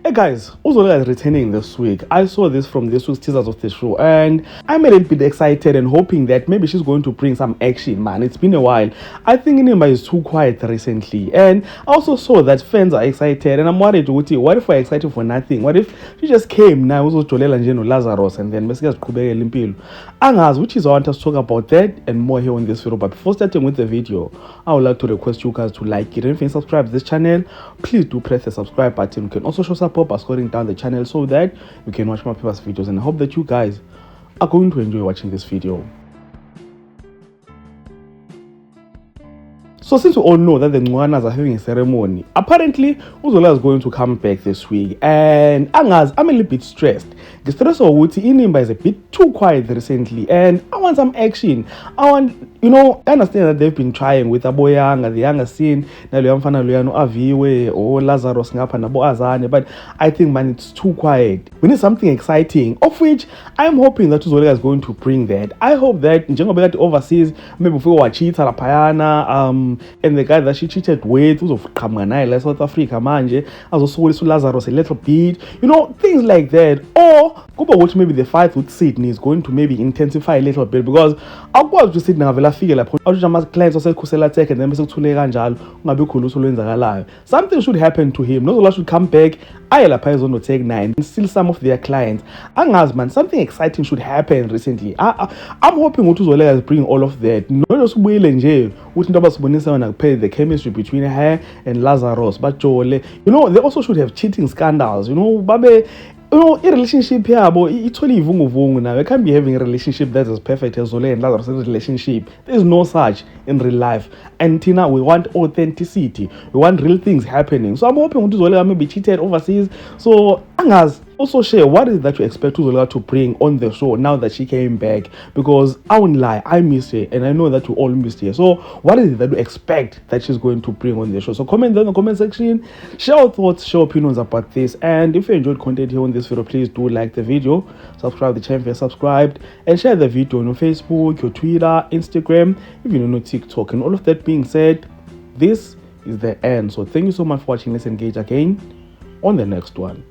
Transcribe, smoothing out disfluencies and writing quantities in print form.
Hey guys, Uzoleka is returning this week. I saw this from this week's teasers of the show and I'm a little bit excited and hoping that maybe she's going to bring some action, man. It's been a while. I think Inimba is too quiet recently, and I also saw that fans are excited and I'm worried, what if we're excited for nothing? What if she just came now, uzojolela nje no Lazarus and then bese siqhubekela impilo? Angazi, which is I want us to talk about that and more here on this video. But before starting with the video, I would like to request you guys to like it. And if you subscribe to this channel, please do press the subscribe button. You can also show support by scrolling down the channel so that you can watch more people's videos, and I hope that you guys are going to enjoy watching this video. So since we all know that the Ncwanas are having a ceremony, apparently Uzoleka is going to come back this week, and I'm a little bit stressed. The stress of Wuti Inimba is a bit too quiet recently, and I want some action. I understand that they've been trying with Aboyanga, the younger scene, Naluyamfana Luyano Aviwe, or Lazarus Ngapa Nabo Azane, but I think, man, it's too quiet. We need something exciting, of which I'm hoping that Uzoleka is going to bring that. I hope that Njengobeka overseas, maybe for Wachita Rapayana, and the guy that she cheated with, who's of Kamanaila, South Africa, manje, as also Lazarus a little bit, things like that. Or Kuba watch maybe the fight with Sydney is going to maybe intensify a little bit, because I was just sitting there figure like clients also kusela tech and then something should happen to him. No should come back. I on take 9 and still some of their clients. Man, something exciting should happen recently. I'm hoping Uzoleka is bringing all of that. No just will and jail. The chemistry between her and Lazarus. But they also should have cheating scandals. Babe, a relationship here, but it's only vungu now. We can't be having a relationship that's as perfect as Zole and Lazarus' relationship. There's no such in real life. And Tina, we want authenticity. We want real things happening. So I'm hoping Uzoleka may be cheated overseas. So Angas also share what is it that you expect Uzoleka to bring on the show now that she came back, because I won't lie, I miss her and I know that you all missed her. So what is it that you expect that she's going to bring on the show? So comment down in the comment section, share your thoughts, share opinions about this, and if you enjoyed content here on this video, please do like the video, subscribe to the channel if you're subscribed, and share the video on your Facebook, your Twitter, Instagram, even on your TikTok. And all of that being said, this is the end. So thank you so much for watching. Let's engage again on the next one.